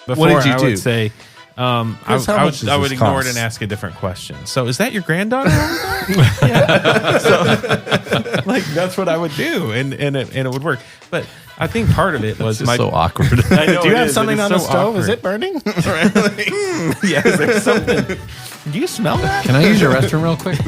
Before, what did you I do? would say, I would ignore it and ask a different question. So, is that your granddaughter over there? Yeah. So, like, that's what I would do, and it would work. But I think part of it was so awkward. I know Do you it have is, something but on it's the so stove? awkward. Is it burning? Yeah, is there something? Do you smell that? Can I use your restroom real quick?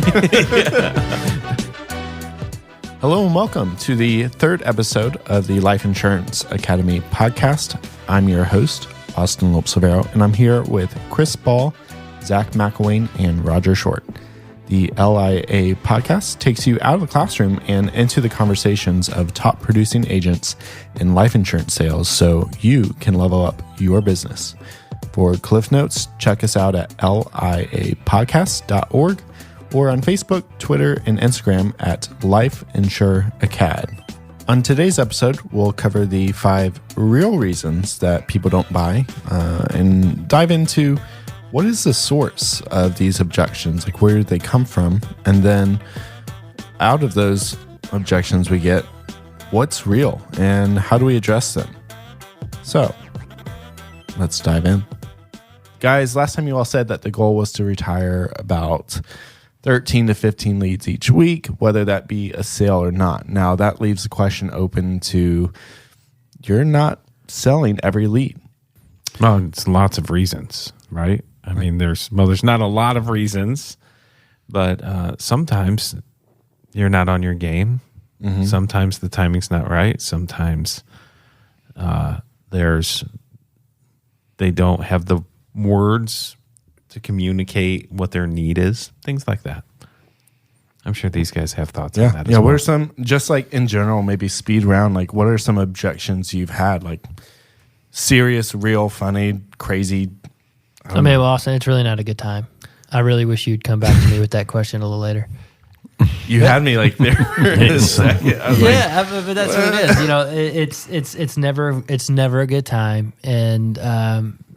Hello and welcome to the third episode of the Life Insurance Academy podcast. I'm your host, Austin Lopes-Severo, and I'm here with Chris Ball, Zach McElwain, and Roger Short. The LIA podcast takes you out of the classroom and into the conversations of top producing agents in life insurance sales so you can level up your business. For Cliff Notes, check us out at liapodcast.org or on Facebook, Twitter, and Instagram at Life Insure Acad. On today's episode, we'll cover the 5 real reasons that people don't buy and dive into what is the source of these objections, like where did they come from? And then out of those objections we get, what's real and how do we address them? So let's dive in. Guys, last time you all said that the goal was to retire about 13 to 15 leads each week, whether that be a sale or not. Now, that leaves the question open to you're not selling every lead. Well, it's lots of reasons, right? I mean, there's not a lot of reasons, but sometimes you're not on your game. Mm-hmm. Sometimes the timing's not right. Sometimes they don't have the words to communicate what their need is, things like that. I'm sure these guys have thoughts on that as well. What are some, just like in general, maybe speed round, like what are some objections you've had? Like serious, real, funny, crazy? I mean, well, Austin, it's really not a good time. I really wish you'd come back to me with that question a little later. You had me like there in a second. I was but that's what it is. You know, it's never a good time, and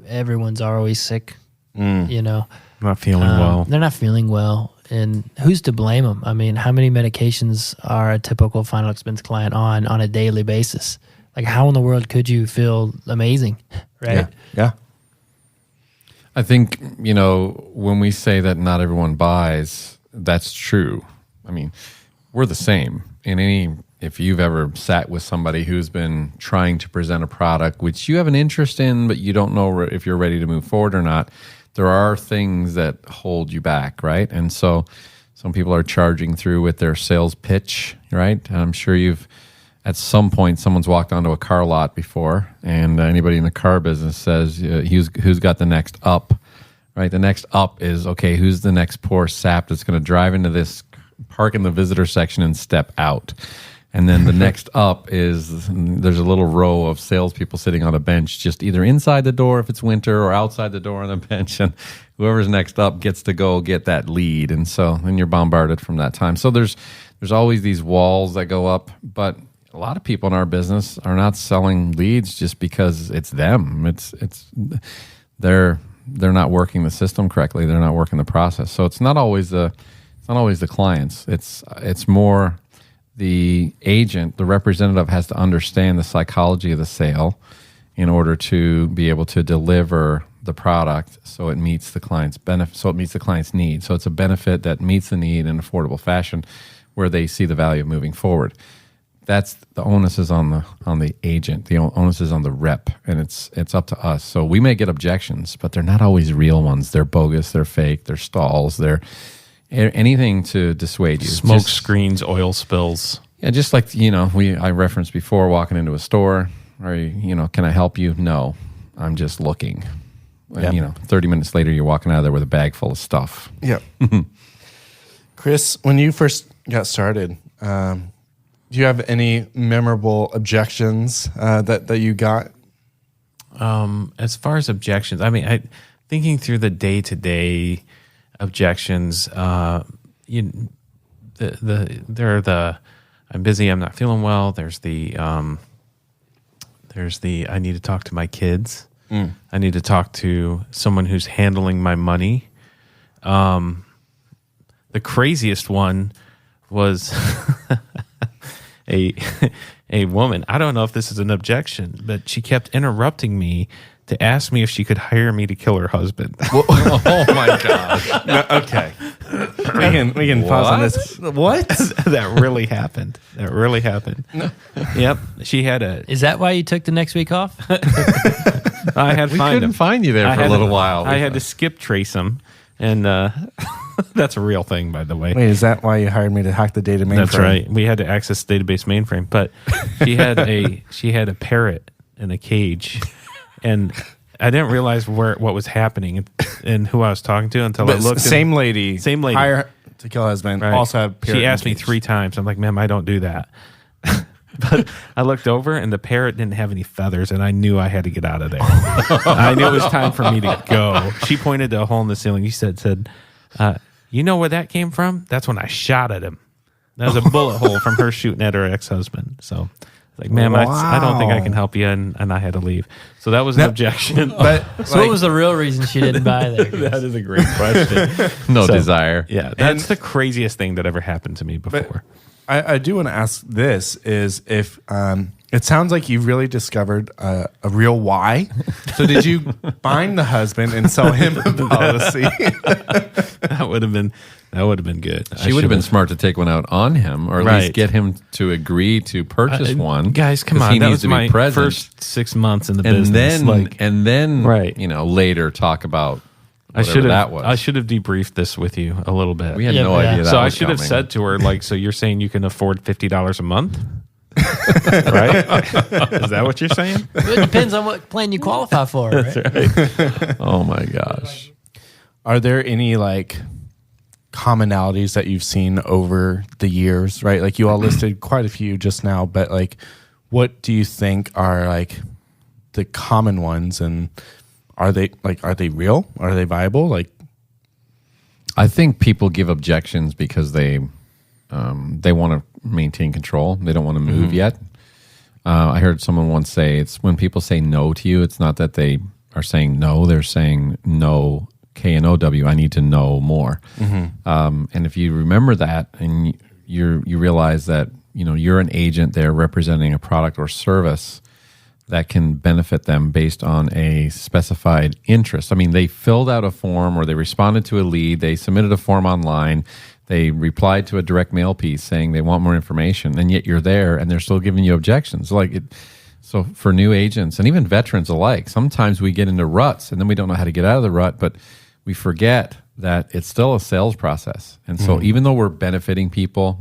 everyone's always sick. You know, not feeling well. They're not feeling well, and who's to blame them? I mean, how many medications are a typical final expense client on a daily basis? Like, how in the world could you feel amazing, right? Yeah. I think, you know, when we say that not everyone buys, that's true. I mean, we're the same. If you've ever sat with somebody who's been trying to present a product which you have an interest in, but you don't know if you're ready to move forward or not, there are things that hold you back, right? And so some people are charging through with their sales pitch, right? And I'm sure at some point, someone's walked onto a car lot before, and anybody in the car business says, who's got the next up, right? The next up is, okay, who's the next poor sap that's going to drive into this, park in the visitor section and step out? And then the next up is there's a little row of salespeople sitting on a bench, just either inside the door if it's winter or outside the door on the bench. And whoever's next up gets to go get that lead. And so then you're bombarded from that time. So there's always these walls that go up. But a lot of people in our business are not selling leads just because it's them. They're not working the system correctly. They're not working the process. So it's not always the clients. It's more the agent, the representative has to understand the psychology of the sale in order to be able to deliver the product so it meets the client's benefit, so it meets the client's need. So it's a benefit that meets the need in an affordable fashion where they see the value of moving forward. That's the onus is on the agent. The onus is on the rep, and it's up to us. So we may get objections, but they're not always real ones. They're bogus, they're fake, they're stalls, they're anything to dissuade you. Smoke screens, oil spills. Yeah, just like, you know, I referenced before walking into a store, or, you know, can I help you? No, I'm just looking. And, you know, 30 minutes later, you're walking out of there with a bag full of stuff. Yeah. Chris, when you first got started, do you have any memorable objections that you got? As far as objections, I mean, thinking through the day-to-day objections, there are the I'm busy, I'm not feeling well. There's the I need to talk to my kids. I need to talk to someone who's handling my money. The craziest one was a woman. I don't know if this is an objection, but she kept interrupting me to ask me if she could hire me to kill her husband. Oh my gosh. No, okay. We can pause on this. What? That really happened. Yep. She had Is that why you took the next week off? I had We find couldn't him. find you there I for a had little to- while. I had to skip trace him, and that's a real thing, by the way. Wait, is that why you hired me to hack the data mainframe? That's right. We had to access the database mainframe, but she had a parrot in a cage, and I didn't realize what was happening and who I was talking to until I But looked. same lady. Same lady. Hire to kill husband. Right. Also have parrot She asked me in cage. 3 times. I'm like, ma'am, I don't do that. But I looked over and the parrot didn't have any feathers, and I knew I had to get out of there. I knew it was time for me to go. She pointed to a hole in the ceiling. She said, you know where that came from? That's when I shot at him. That was a bullet hole from her shooting at her ex-husband. So, like, ma'am, I don't think I can help you, and I had to leave. So that was an objection. But So what was the real reason she didn't buy there? That is a great question. no So, desire. Yeah, that's the craziest thing that ever happened to me before. I do want to ask this is if it sounds like you really discovered a real why. So did you find the husband and sell him a policy? That would have been good. She would have been smart to take one out on him, or at Right. least get him to agree to purchase one. Guys, come 'cause on. he That needs was to be my present. first 6 months in the and business. then, Right. later talk about I whatever should have. that was. I should have debriefed this with you a little bit. We had Yeah, no yeah. idea that So I was should have coming. said to her, like, so you're saying you can afford $50 a month, right? Is that what you're saying? It depends on what plan you qualify for, right? Oh my gosh. Are there any like commonalities that you've seen over the years, right? Like you all listed quite a few just now, but like what do you think are like the common ones, and are they real? Are they viable? Like I think people give objections because they want to maintain control. They don't want to move yet. I heard someone once say, it's when people say no to you, it's not that they are saying no, they're saying no, K-N-O-W, I need to know more. And if you remember that and you realize that, you're an agent there representing a product or service that can benefit them based on a specified interest. I mean, they filled out a form or they responded to a lead, they submitted a form online, they replied to a direct mail piece saying they want more information, and yet you're there and they're still giving you objections. So for new agents and even veterans alike, sometimes we get into ruts and then we don't know how to get out of the rut, but we forget that it's still a sales process. And so even though we're benefiting people,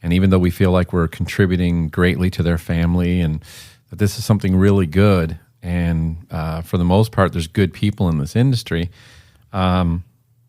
and even though we feel like we're contributing greatly to their family and that this is something really good, and for the most part, there's good people in this industry,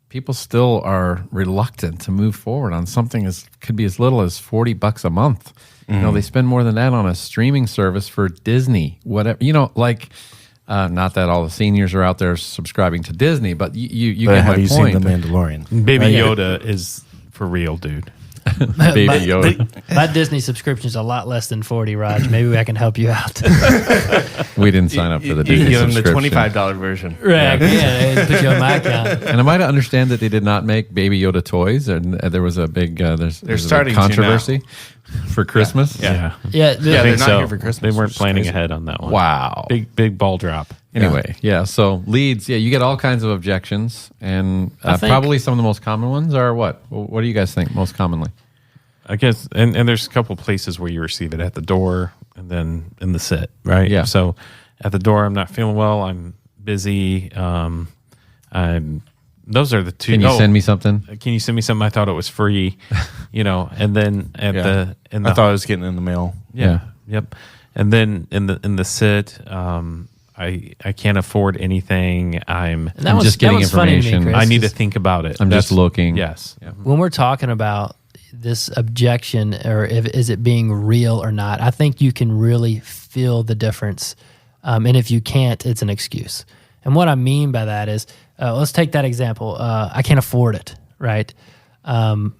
people still are reluctant to move forward on something could be as little as $40 a month. They spend more than that on a streaming service for Disney, whatever. Not that all the seniors are out there subscribing to Disney, but you but get have my you point. seen The Mandalorian? Baby Yoda is for real, dude. Baby Yoda. My Disney subscription is a lot less than 40, Raj. Maybe I can help you out. We didn't sign up for the You Disney can give them the subscription. $25 version. Right. Yeah, put you on my account. And am I to understand that they did not make Baby Yoda toys? And there was a big there's a big starting to now. controversy for Christmas. Yeah. Yeah, Yeah, they're not So here for Christmas. they weren't which is planning crazy. ahead on that one. Wow. Big ball drop. Anyway, yeah. So leads, you get all kinds of objections, and I think- probably some of the most common ones are what? What do you guys think most commonly? I guess, and there's a couple places where you receive it at the door and then in the sit, right? Yeah. So at the door, I'm not feeling well. I'm busy. Those are the two. Can you send me something? Can you send me something? I thought it was free, and then at Yeah. I thought I was getting in the mail. Yep. And then in the sit, I can't afford anything. And I'm just getting that was funny to me, information. Chris, I need to 'cause think about it. I'm just looking. Yes. Yeah. when we're talking about this objection, or is it being real or not, I think you can really feel the difference. And if you can't, it's an excuse. And what I mean by that is, let's take that example. I can't afford it, right? Can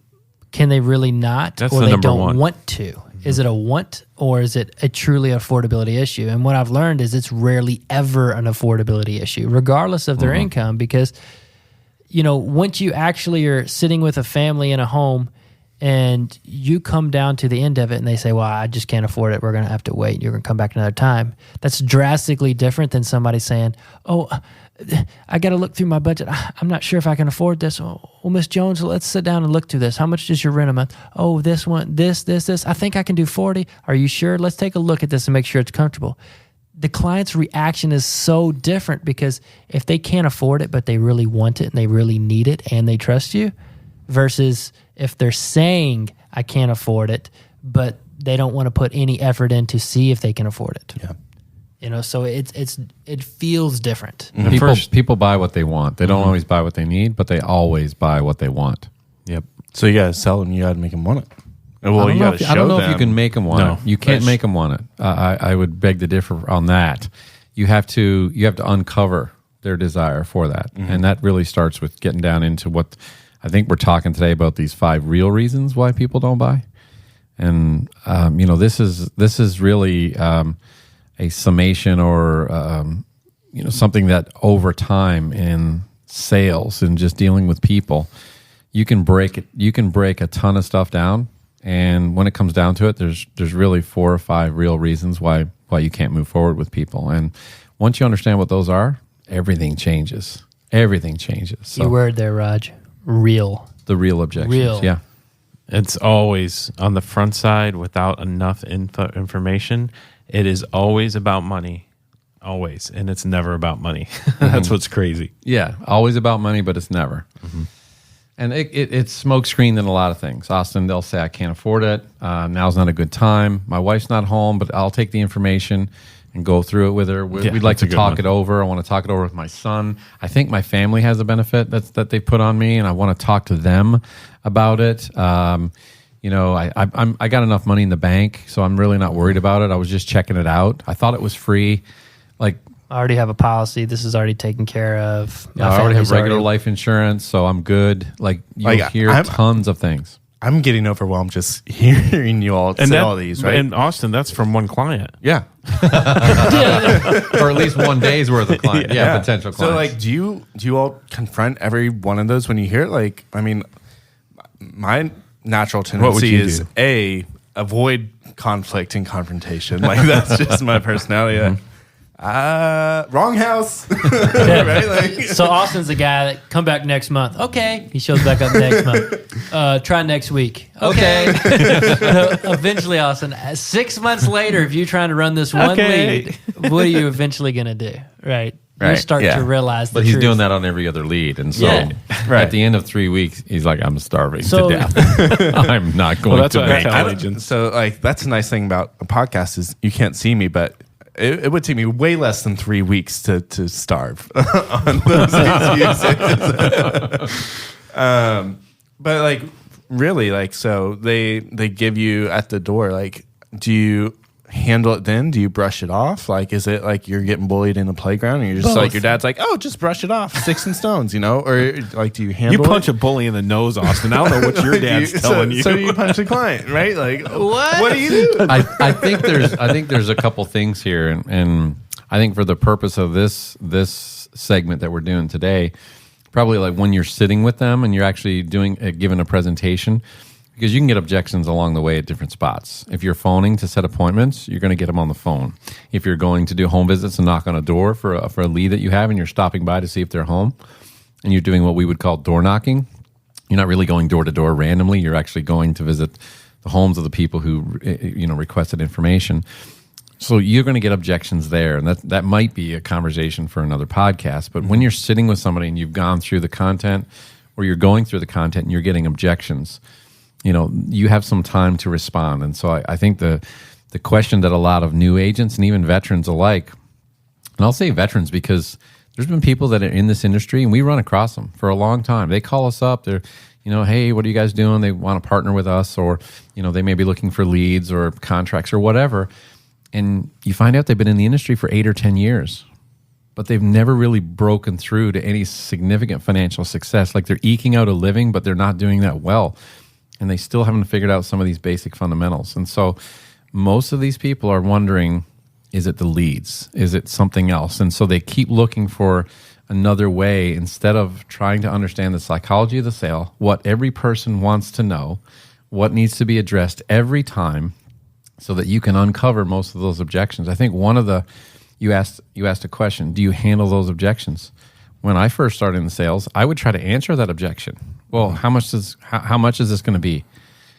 they really not? That's or the they number don't one. want to? Is it a want, or is it a truly affordability issue? And what I've learned is it's rarely ever an affordability issue, regardless of their income, because once you actually are sitting with a family in a home and you come down to the end of it and they say, well, I just can't afford it. We're going to have to wait. You're going to come back another time. That's drastically different than somebody saying, oh, I got to look through my budget. I'm not sure if I can afford this. Oh, well, Miss Jones, let's sit down and look through this. How much does your rent a month? Oh, this one, this. I think I can do 40. Are you sure? Let's take a look at this and make sure it's comfortable. The client's reaction is so different because if they can't afford it, but they really want it and they really need it and they trust you, versus if they're saying, I can't afford it, but they don't want to put any effort in to see if they can afford it. Yeah. You know, so it feels different. People buy what they want. They don't always buy what they need, but they always buy what they want. Yep. So you got to sell them. You got to make them want it. Well, I don't know if you can make them want it. You can't Right. make them want it. I would beg to differ on that. You have to uncover their desire for that, and that really starts with getting down into what I think we're talking today about, these 5 real reasons why people don't buy. And this is really a summation or something that over time in sales and just dealing with people, you can break a ton of stuff down. And when it comes down to it, there's really 4 or 5 real reasons why you can't move forward with people. And once you understand what those are, everything changes. Everything changes. So Key word there, Raj. Real. the real objections. Real. Yeah. It's always on the front side without enough information. It is always about money. Always. And it's never about money. That's what's crazy. Yeah. Always about money, but it's never. And it's smokescreen in a lot of things. Austin, they'll say, I can't afford it. Now's not a good time. My wife's not home, but I'll take the information and go through it with her. We'd like to talk it over. I want to talk it over with my son. I think my family has a benefit that they put on me, and I want to talk to them about it. I got enough money in the bank, so I'm really not worried about it. I was just checking it out. I thought it was free. Like, I already have a policy. This is already taken care of. I already have regular life insurance, so I'm good. Like, you'll hear tons of things. I'm getting overwhelmed just hearing you all say all these, right? And Austin, that's from one client. Yeah. Or at least one day's worth of client. Potential clients. So, like, do you all confront every one of those when you hear it? Like, I mean, my natural tendency is avoid conflict and confrontation. Like, that's just my personality. Wrong house. Right? Like, So Austin's the guy that come back next month. Okay. He shows back up next month. Try next week. Okay. Eventually, Austin, 6 months later, if you're trying to run this one lead, what are you eventually going to do? Right. You start to realize But he's doing that on every other lead. And so at the end of 3 weeks, he's like, I'm starving to death. I'm not going to make it. So, like, that's a nice thing about a podcast is you can't see me, but it would take me way less than 3 weeks to starve on those excuses. But, like, really, like, so they give you at the door, like, do you handle it then? Do you brush it off? Like, is it like you're getting bullied in the playground and you're just like, your dad's like, oh, just brush it off, sticks and stones, or like, do you handle You punch a bully in the nose, Austin. I don't know what your dad's telling you. So you punch the client, right? Like, What do you do? I think there's a couple things here, and I think for the purpose of this segment that we're doing today, probably like when you're sitting with them and you're actually giving a presentation, because you can get objections along the way at different spots. If you're phoning to set appointments, you're going to get them on the phone. If you're going to do home visits and knock on a door for a lead that you have, and you're stopping by to see if they're home, and you're doing what we would call door knocking, you're not really going door to door randomly. You're actually going to visit the homes of the people who requested information. So you're going to get objections there, and that might be a conversation for another podcast. But when you're sitting with somebody and you've gone through the content, or you're going through the content and you're getting objections, you have some time to respond. And so I think the question that a lot of new agents and even veterans alike, and I'll say veterans because there's been people that are in this industry and we run across them for a long time. They call us up. They're, hey, what are you guys doing? They want to partner with us, or, they may be looking for leads or contracts or whatever. And you find out they've been in the industry for 8 or 10 years, but they've never really broken through to any significant financial success. Like, they're eking out a living, but they're not doing that well. And they still haven't figured out some of these basic fundamentals. And so most of these people are wondering, is it the leads? Is it something else? And so they keep looking for another way instead of trying to understand the psychology of the sale, what every person wants to know, what needs to be addressed every time so that you can uncover most of those objections. I think one of the, you asked a question, do you handle those objections? When I first started in sales, I would try to answer that objection. Well, how much is this going to be?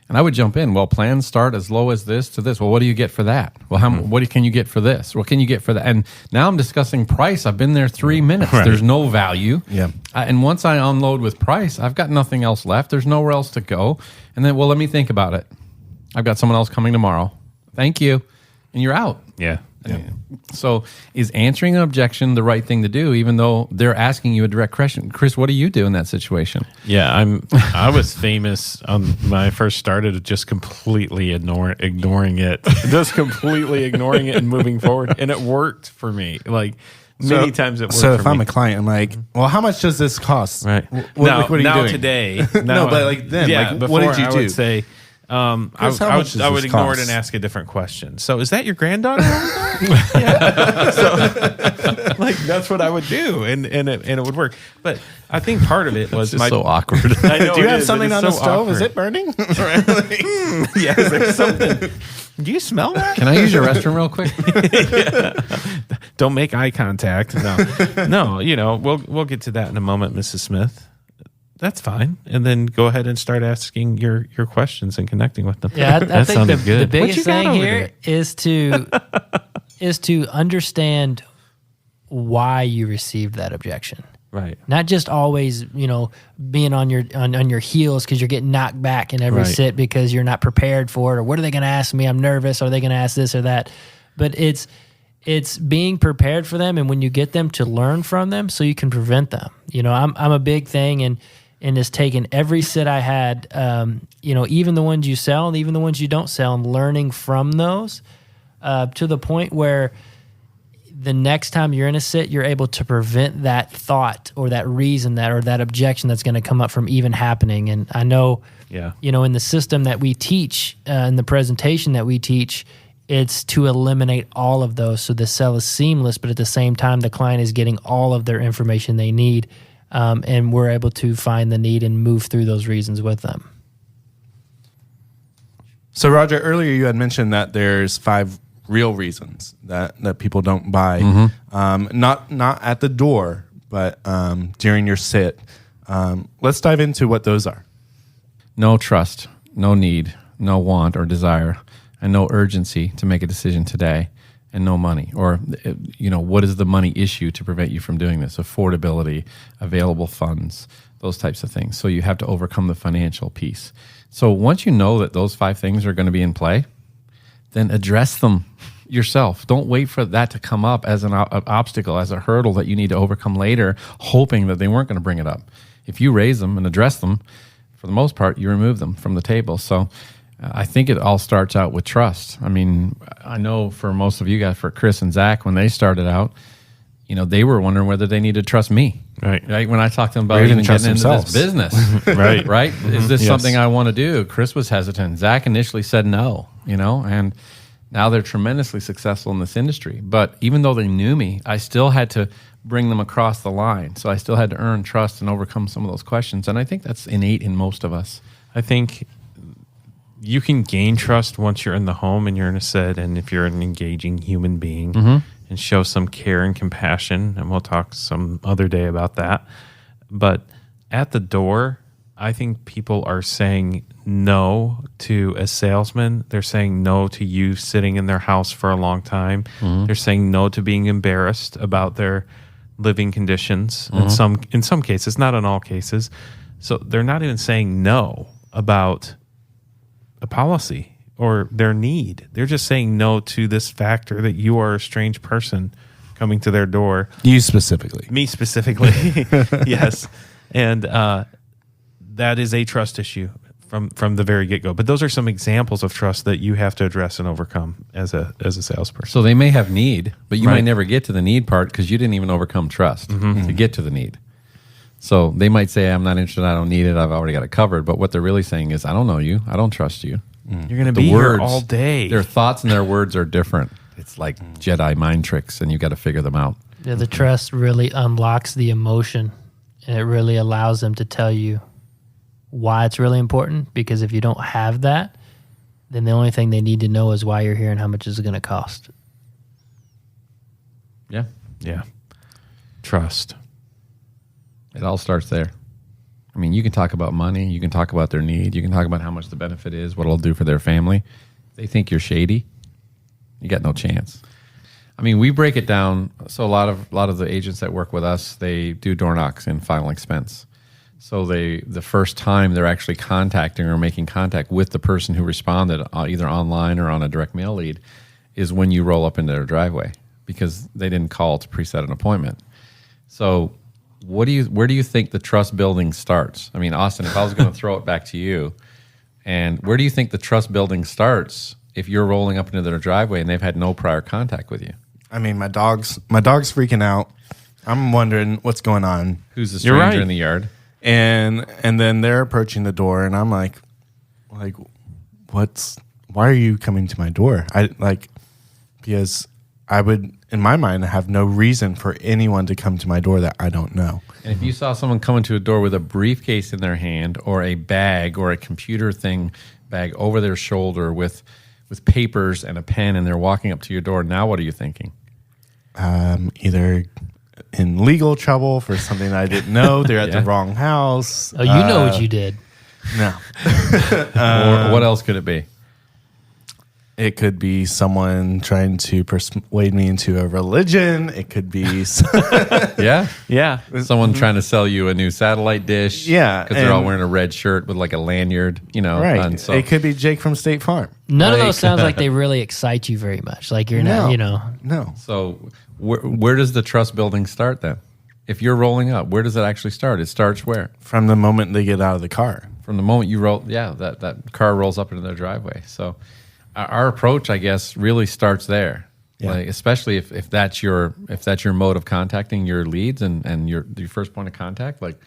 And I would jump in. Well, plans start as low as this to this. Well, what do you get for that? Well, what can you get for this? What can you get for that? And now I'm discussing price. I've been there 3 minutes. Right. There's no value. Yeah. And once I unload with price, I've got nothing else left. There's nowhere else to go. And then, well, let me think about it. I've got someone else coming tomorrow. Thank you. And you're out. Yeah. So is answering an objection the right thing to do, even though they're asking you a direct question? Chris, what do you do in that situation? Yeah, I was famous when I first started of just completely ignoring it, just completely ignoring it and moving forward, and it worked for me. Like many times it worked. So if for I'm me. a client, I'm like, well, how much does this cost? Right What are you now doing today? No, but like then, yeah, like, before what did you do? I would say. I would ignore it and ask a different question. So, is that your granddaughter? Yeah. So, like that's what I would do, and it would work. But I think part of it was so awkward. I know, do you have is. something on the stove? Awkward. Is it burning? Yeah, is there something? Do you smell that? Can I use your restroom real quick? Yeah. Don't make eye contact. No. We'll get to that in a moment, Mrs. Smith. That's fine. And then go ahead and start asking your questions and connecting with them. Yeah, I think the biggest thing here there? is to understand why you received that objection. Right. Not just always, being on your heels because you're getting knocked back in every sit because you're not prepared for it, or what are they going to ask me? I'm nervous. Are they going to ask this or that? But it's being prepared for them, and when you get them, to learn from them so you can prevent them. I'm a big thing, and it's taken every sit I had, even the ones you sell and even the ones you don't sell, and learning from those to the point where the next time you're in a sit, you're able to prevent that thought or that reason or that objection that's going to come up from even happening. And I know, in the system that we teach, in the presentation that we teach, it's to eliminate all of those so the sell is seamless, but at the same time, the client is getting all of their information they need. And we're able to find the need and move through those reasons with them. So, Roger, earlier you had mentioned that there's 5 real reasons that people don't buy, not at the door, but during your sit. Let's dive into what those are. No trust, no need, no want or desire, and no urgency to make a decision today. And no money, or what is the money issue to prevent you from doing this? Affordability, available funds, those types of things. So you have to overcome the financial piece. So once you know that those 5 things are going to be in play, then address them yourself. Don't wait for that to come up as an obstacle, as a hurdle that you need to overcome later, hoping that they weren't going to bring it up. If you raise them and address them, for the most part, you remove them from the table. So I think it all starts out with trust. I mean, I know for most of you guys, for Chris and Zach, when they started out, they were wondering whether they needed to trust me. Right. When I talked to them about even getting into this business. Right. Mm-hmm. Is this something I want to do? Chris was hesitant. Zach initially said no, and now they're tremendously successful in this industry. But even though they knew me, I still had to bring them across the line. So I still had to earn trust and overcome some of those questions. And I think that's innate in most of us. I think you can gain trust once you're in the home and you're in a sit, and if you're an engaging human being and show some care and compassion, and we'll talk some other day about that. But at the door, I think people are saying no to a salesman. They're saying no to you sitting in their house for a long time. They're saying no to being embarrassed about their living conditions in some cases, not in all cases. So they're not even saying no about a policy or their need. They're just saying no to this factor that you are a strange person coming to their door. You specifically. Me specifically. Yes. And that is a trust issue from the very get-go. But those are some examples of trust that you have to address and overcome as a salesperson. So they may have need, but you might never get to the need part because you didn't even overcome trust to get to the need. So they might say, I'm not interested, I don't need it, I've already got it covered. But what they're really saying is, I don't know you, I don't trust you. You're going to be here all day. Their thoughts and their words are different. It's like Jedi mind tricks, and you got to figure them out. Yeah, the trust really unlocks the emotion, and it really allows them to tell you why it's really important, because if you don't have that, then the only thing they need to know is why you're here and how much is it going to cost. Yeah. Yeah. Trust. It all starts there. I mean, you can talk about money. You can talk about their need. You can talk about how much the benefit is, what it'll do for their family. If they think you're shady, you got no chance. I mean, we break it down. So a lot of the agents that work with us, they do door knocks in final expense. So the first time they're actually contacting or making contact with the person who responded, either online or on a direct mail lead, is when you roll up into their driveway, because they didn't call to preset an appointment. So where do you think the trust building starts? I mean, Austin, if I was going to throw it back to you, and where do you think the trust building starts if you're rolling up into their driveway and they've had no prior contact with you? I mean, my dog's freaking out. I'm wondering what's going on. Who's the stranger in the yard? And then they're approaching the door, and I'm like, why are you coming to my door? Because I would, in my mind, have no reason for anyone to come to my door that I don't know. And if you saw someone coming to a door with a briefcase in their hand, or a bag, or a computer bag over their shoulder with papers and a pen, and they're walking up to your door, now what are you thinking? Either in legal trouble for something I didn't know, they're at the wrong house. Oh, you know what you did. No. Or what else could it be? It could be someone trying to persuade me into a religion. It could be... Yeah. Someone trying to sell you a new satellite dish. Yeah. Because they're all wearing a red shirt with like a lanyard, Right. And so, it could be Jake from State Farm. None of those sounds like they really excite you very much. Like you're not, No. So where does the trust building start then? If you're rolling up, where does it actually start? It starts where? From the moment they get out of the car. From the moment you roll, that car rolls up into their driveway. So our approach, I guess, really starts there. Yeah. Like, especially if that's your mode of contacting your leads and your first point of contact. Like,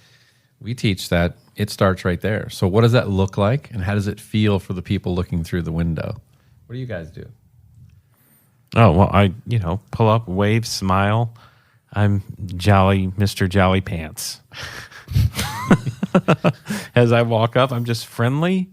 we teach that it starts right there. So what does that look like, and how does it feel for the people looking through the window? What do you guys do? Oh, well, I pull up, wave, smile. I'm jolly, Mr. Jolly Pants. As I walk up, I'm just friendly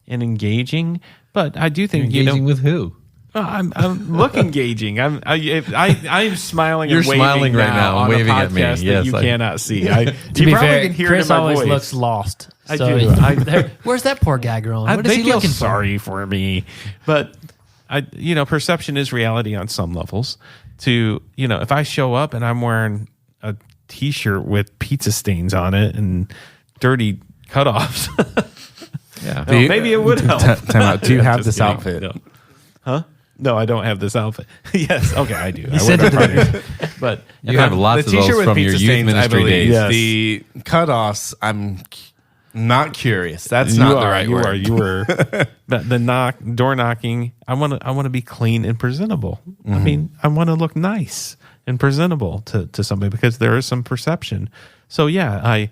and engaging. But I do think Engaging with who? I'm look engaging. I'm smiling. You're and waving smiling right now, on waving a at me. podcast that Yes, you cannot see. To you be probably fair, can hear Chris it in my always voice. looks lost. I So do. where's that poor guy growing? What is they he feel looking for? sorry for me, but perception is reality on some levels. If I show up and I'm wearing a T-shirt with pizza stains on it and dirty cutoffs, Yeah. maybe it would help. Time out. Do you have Just this kidding. outfit? No. Huh? No, I don't have this outfit. Yes, okay, I do. I sent wear it to parties. But You have lots of those from your youth ministry days. Yes. The cutoffs, I'm not curious. That's not the right word. You were. But the door knocking. I want to be clean and presentable. I mean, I want to look nice and presentable to somebody, because there is some perception. So yeah, I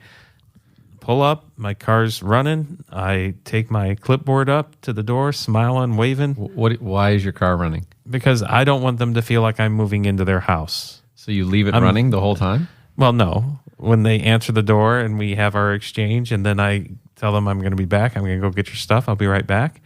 pull up, my car's running. I take my clipboard up to the door, smiling, waving. Why is your car running? Because I don't want them to feel like I'm moving into their house. So you leave it running the whole time? Well, no. When they answer the door and we have our exchange, and then I tell them I'm going to be back, I'm going to go get your stuff, I'll be right back.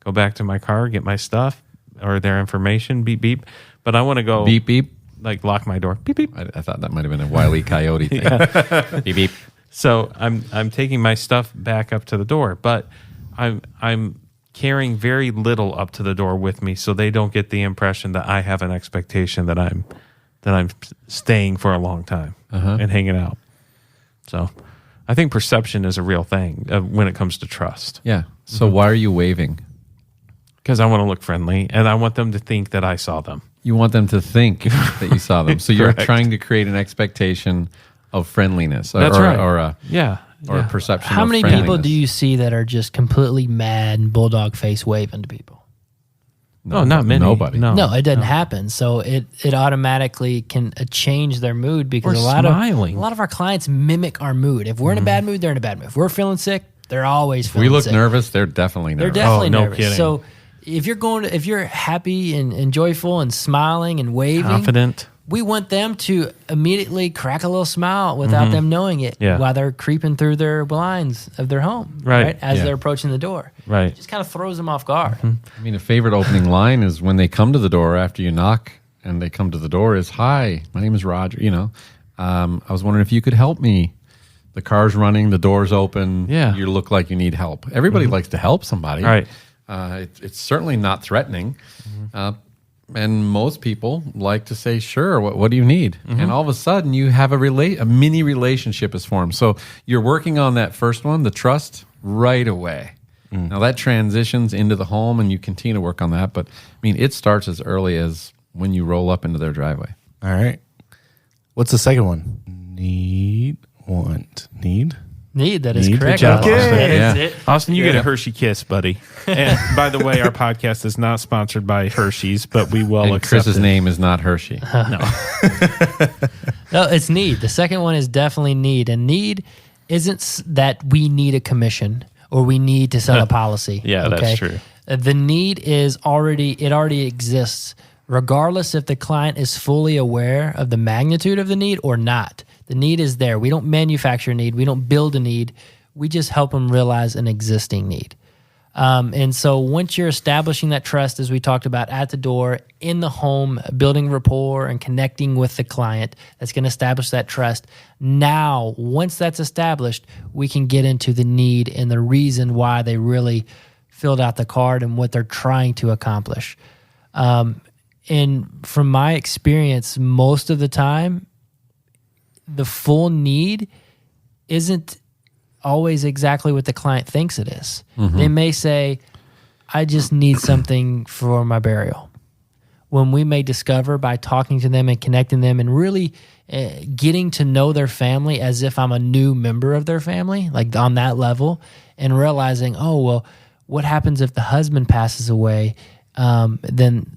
Go back to my car, get my stuff or their information, beep, beep. But I want to go... Beep, beep. Like lock my door, beep, beep. I thought that might have been a Wile E. Coyote thing. Beep, beep. So I'm taking my stuff back up to the door, but I'm carrying very little up to the door with me, so they don't get the impression that I have an expectation that I'm staying for a long time and hanging out. So I think perception is a real thing when it comes to trust. Yeah. So why are you waving? Because I want to look friendly, and I want them to think that I saw them. You want them to think that you saw them. So you're trying to create an expectation of friendliness. That's right. Or a Yeah. perception How of many friendliness. people do you see that are just completely mad and bulldog face waving to people? No, not many. Nobody. No, it doesn't happen. So it automatically can change their mood, because Or a lot smiling. of our clients mimic our mood. If we're in a bad mood, they're in a bad mood. If we're feeling sick, they're always feeling We look sick. nervous. They're definitely They're nervous. definitely no nervous. kidding. So if you're happy and joyful and smiling and waving, Confident. we want them to immediately crack a little smile without them knowing it while they're creeping through their blinds of their home, right? As they're approaching the door. Right. It just kind of throws them off guard. I mean, a favorite opening line is when they come to the door after you knock and they come to the door is, "Hi, my name is Roger. I was wondering if you could help me. The car's running, the door's open. Yeah. You look like you need help." Everybody likes to help somebody. Right. It's certainly not threatening. And most people like to say, "Sure, what do you need?" And all of a sudden, you have a mini relationship is formed. So you're working on that first one, the trust, right away. Now that transitions into the home, and you continue to work on that. But I mean, it starts as early as when you roll up into their driveway. All right. What's the second one? Need, want, need. Need, that is Need. correct. Good job, Austin. Austin. That is Yeah. it. Austin, you get a Hershey kiss, buddy. And by the way, our podcast is not sponsored by Hershey's, but we will And accept Chris's it. name is not Hershey. No, it's need. The second one is definitely need. And need isn't that we need a commission or we need to sell a policy. Yeah, that's true. The need is already exists, regardless if the client is fully aware of the magnitude of the need or not. The need is there. We don't manufacture a need. We don't build a need. We just help them realize an existing need. And so once you're establishing that trust, as we talked about at the door, in the home, building rapport and connecting with the client, that's going to establish that trust. Now, once that's established, we can get into the need and the reason why they really filled out the card and what they're trying to accomplish. And from my experience, most of the time, the full need isn't always exactly what the client thinks it is. They may say, "I just need something for my burial." When we may discover by talking to them and connecting them and really getting to know their family as if I'm a new member of their family, like on that level, and realizing, oh, well, what happens if the husband passes away? Then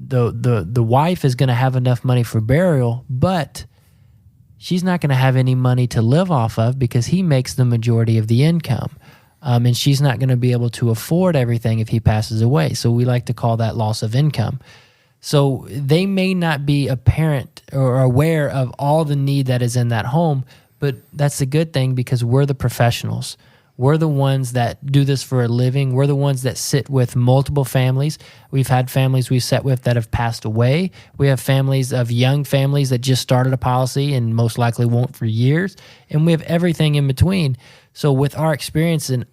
the wife is going to have enough money for burial, but she's not going to have any money to live off of because he makes the majority of the income. And she's not going to be able to afford everything if he passes away. So we like to call that loss of income. So they may not be apparent or aware of all the need that is in that home, but that's a good thing because we're the professionals. We're the ones that do this for a living. We're the ones that sit with multiple families. We've had families we've sat with that have passed away. We have families of young families that just started a policy and most likely won't for years. And we have everything in between. So with our experience and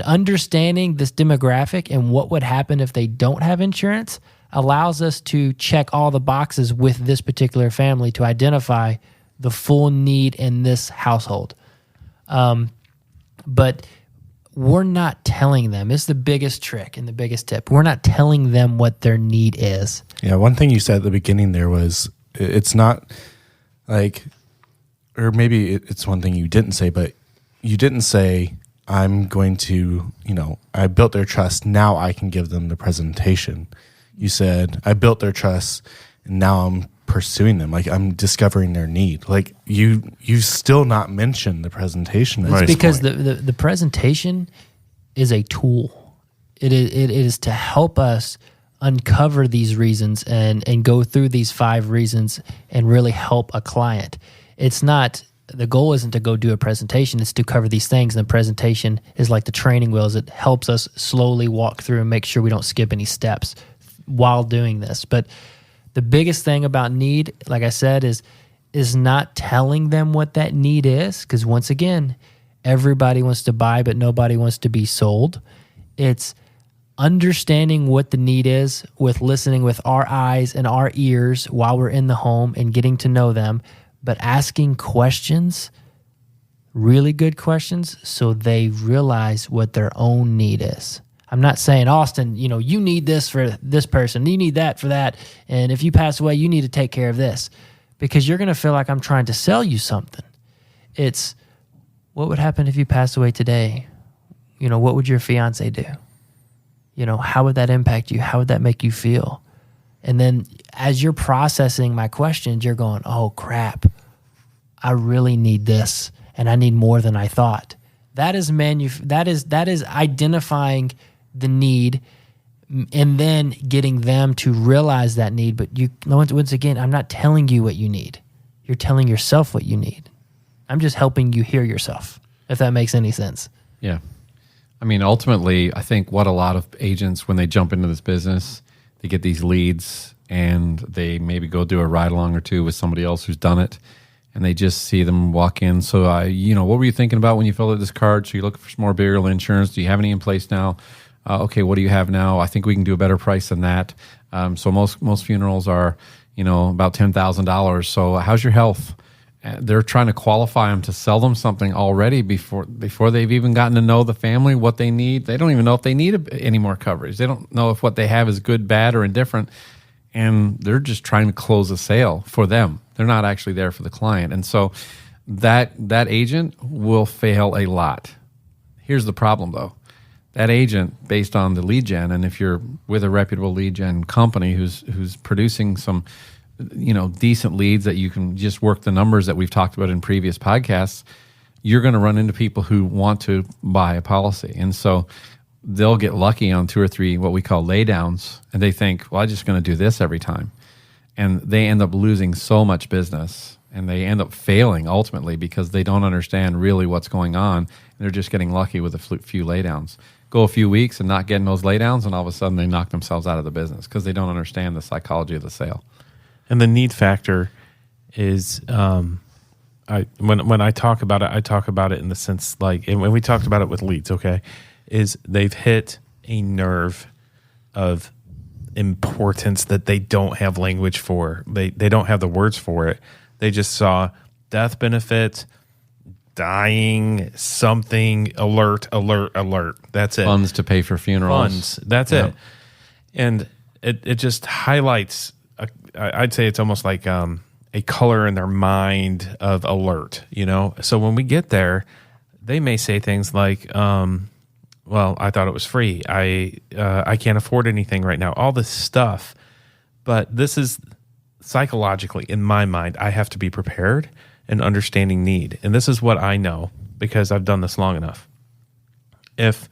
understanding this demographic and what would happen if they don't have insurance allows us to check all the boxes with this particular family to identify the full need in this household. But we're not telling them. It's the biggest trick and the biggest tip. We're not telling them what their need is. Yeah, one thing you said at the beginning there was it's not like, or maybe it's one thing you didn't say, but you didn't say, I'm going to, I built their trust, now I can give them the presentation. You said, I built their trust, and now I'm pursuing them. Like, I'm discovering their need. Like, you still not mentioned the presentation. It's because the presentation is a tool. It is to help us uncover these reasons and go through these 5 reasons and really help a client. It's not, the goal isn't to go do a presentation, it's to cover these things. And the presentation is like the training wheels. It helps us slowly walk through and make sure we don't skip any steps while doing this. But the biggest thing about need, like I said, is not telling them what that need is. Because once again, everybody wants to buy, but nobody wants to be sold. It's understanding what the need is with listening with our eyes and our ears while we're in the home and getting to know them, but asking questions, really good questions, so they realize what their own need is. I'm not saying, Austin, you need this for this person, you need that for that, and if you pass away, you need to take care of this, because you're going to feel like I'm trying to sell you something. It's, what would happen if you passed away today? What would your fiance do? How would that impact you? How would that make you feel? And then as you're processing my questions, you're going, oh, crap, I really need this, and I need more than I thought. That is identifying the need and then getting them to realize that need. But once again, I'm not telling you what you need. You're telling yourself what you need. I'm just helping you hear yourself, if that makes any sense. Yeah. I mean, ultimately, I think what a lot of agents, when they jump into this business, they get these leads and they maybe go do a ride along or two with somebody else who's done it, and they just see them walk in. So, what were you thinking about when you filled out this card? So you're looking for some more burial insurance. Do you have any in place now? Okay, what do you have now? I think we can do a better price than that. So most funerals are, about $10,000. So how's your health? They're trying to qualify them to sell them something already before they've even gotten to know the family, what they need. They don't even know if they need any more coverage. They don't know if what they have is good, bad, or indifferent. And they're just trying to close a sale for them. They're not actually there for the client. And so that agent will fail a lot. Here's the problem, though. That agent, based on the lead gen, and if you're with a reputable lead gen company who's producing some decent leads that you can just work the numbers that we've talked about in previous podcasts, you're going to run into people who want to buy a policy. And so they'll get lucky on 2 or 3 what we call laydowns, and they think, well, I'm just going to do this every time. And they end up losing so much business, and they end up failing ultimately because they don't understand really what's going on. And they're just getting lucky with a few laydowns. Go a few weeks and not getting those laydowns, and all of a sudden they knock themselves out of the business because they don't understand the psychology of the sale. And the need factor is, when I talk about it, I talk about it in the sense and when we talked about it with leads, okay, is they've hit a nerve of importance that they don't have language for. They don't have the words for it. They just saw death benefit, dying, something, alert. That's it. Funds to pay for funerals. Funds. That's it. And it just highlights. I'd say it's almost like a color in their mind of alert, So when we get there, they may say things like, well, I thought it was free. I can't afford anything right now. All this stuff. But this is psychologically, in my mind, I have to be prepared and understanding need. And this is what I know because I've done this long enough. If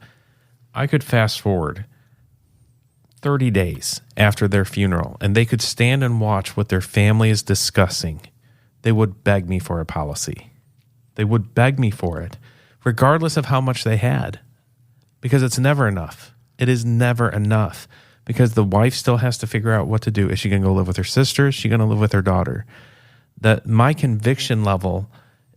I could fast forward 30 days after their funeral, and they could stand and watch what their family is discussing, they would beg me for a policy. They would beg me for it, regardless of how much they had, because it's never enough. It is never enough because the wife still has to figure out what to do. Is she going to go live with her sister? Is she going to live with her daughter? That my conviction level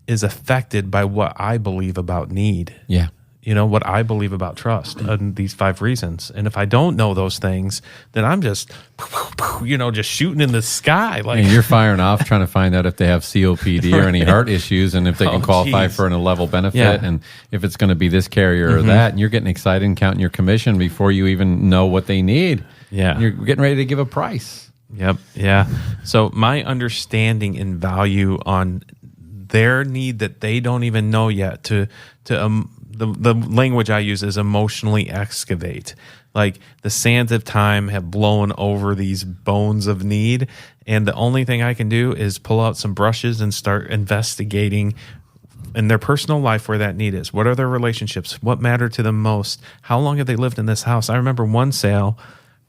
is affected by what I believe about need. Yeah. What I believe about trust and these 5 reasons. And if I don't know those things, then I'm just, just shooting in the sky. And you're firing off trying to find out if they have COPD or any heart issues and if they can qualify for a level benefit and if it's going to be this carrier or that. And you're getting excited and counting your commission before you even know what they need. Yeah. And you're getting ready to give a price. Yep. Yeah. So my understanding and value on their need that they don't even know yet the language I use is emotionally excavate. Like the sands of time have blown over these bones of need, and the only thing I can do is pull out some brushes and start investigating in their personal life where that need is. What are their relationships? What matter to them most? How long have they lived in this house? I remember one sale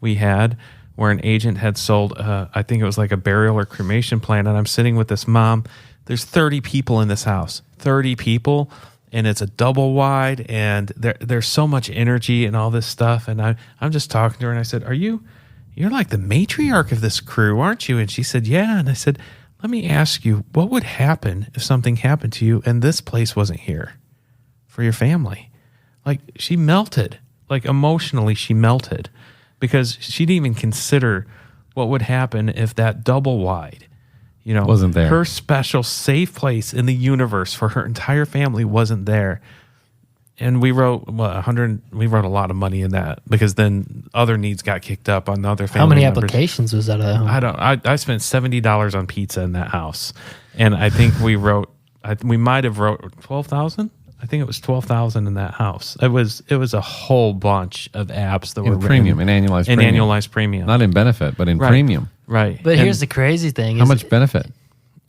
we had where an agent had sold, I think it was like a burial or cremation plan, and I'm sitting with this mom. There's 30 people in this house, 30 people. And it's a double wide, and there's so much energy and all this stuff. And I'm just talking to her, and I said, you're like the matriarch of this crew, aren't you? And she said, yeah. And I said, let me ask you, what would happen if something happened to you and this place wasn't here for your family? Like, she melted. Like, emotionally, she melted because she didn't even consider what would happen if that double wide, wasn't there. Her special safe place in the universe for her entire family wasn't there. And we wrote we wrote a lot of money in that because then other needs got kicked up on other family How many members. applications was that? I spent $70 on pizza in that house. And I think we might have wrote 12,000. I think it was 12,000 in that house. It was a whole bunch of apps that were premium and annualized premium. Not in benefit, but in premium. Right. But here's the crazy thing. How much benefit?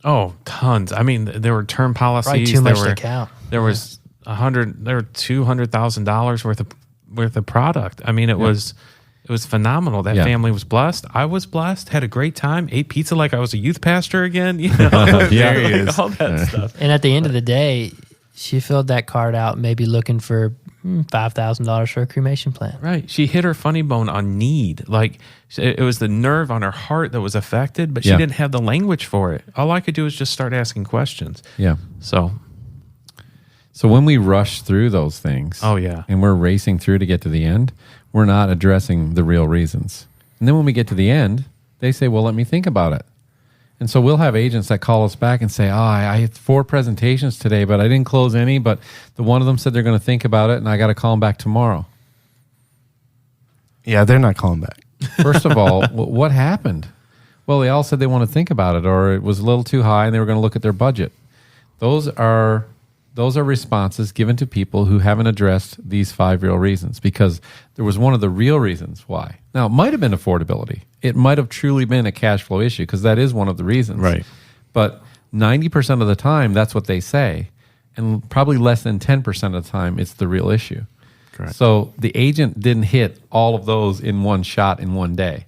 Oh, tons. I mean, there were term policies. Probably too much to count. There were $200,000 worth of product. I mean, it was It was phenomenal. That family was blessed. I was blessed. Had a great time. Ate pizza like I was a youth pastor again. You know, There he is. all that stuff. And at the end of the day, she filled that card out, maybe looking for $5,000 for a cremation plan. Right. She hit her funny bone on need. Like it was the nerve on her heart that was affected, but she didn't have the language for it. All I could do was just start asking questions. Yeah. So when we rush through those things, and we're racing through to get to the end, we're not addressing the real reasons. And then when we get to the end, they say, well, let me think about it. And so we'll have agents that call us back and say, I had 4 presentations today, but I didn't close any, but the one of them said they're going to think about it, and I got to call them back tomorrow. Yeah, they're not calling back. First of all, what happened? Well, they all said they want to think about it, or it was a little too high, and they were going to look at their budget. Those are responses given to people who haven't addressed these 5 real reasons, because there was one of the real reasons why. Now, it might have been affordability. It might have truly been a cash flow issue, because that is one of the reasons. Right. But 90% of the time, that's what they say. And probably less than 10% of the time, it's the real issue. Correct. So the agent didn't hit all of those in one shot in one day.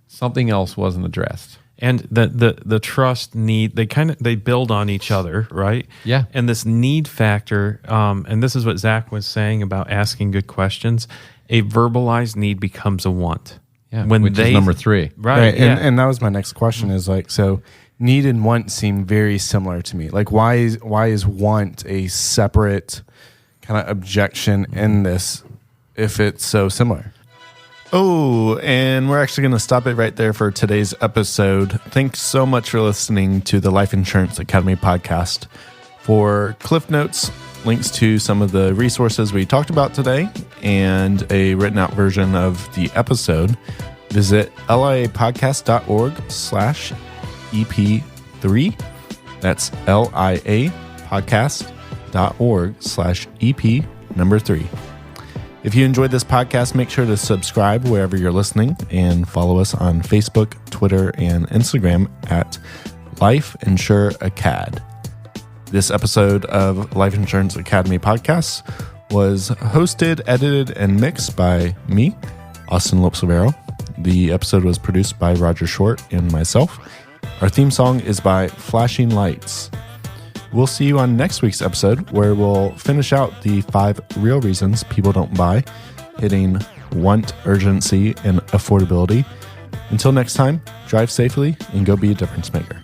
Something else wasn't addressed. And the trust need, they build on each other, right? Yeah. And this need factor, and this is what Zach was saying about asking good questions. A verbalized need becomes a want. Yeah, which is number 3. Right. And that was my next question is like, so need and want seem very similar to me. Like why is want a separate kind of objection in this if it's so similar? Oh, and we're actually going to stop it right there for today's episode. Thanks so much for listening to the Life Insurance Academy podcast. For Cliff Notes, links to some of the resources we talked about today, and a written out version of the episode, visit liapodcast.org/EP3. That's liapodcast.org/EP3. If you enjoyed this podcast, make sure to subscribe wherever you're listening and follow us on Facebook, Twitter, and Instagram at Life Insure Acad. This episode of Life Insurance Academy podcast was hosted, edited, and mixed by me, Austin Lopes-Rivero. The episode was produced by Roger Short and myself. Our theme song is by Flashing Lights. We'll see you on next week's episode, where we'll finish out the 5 real reasons people don't buy, hitting want, urgency, and affordability. Until next time, drive safely and go be a difference maker.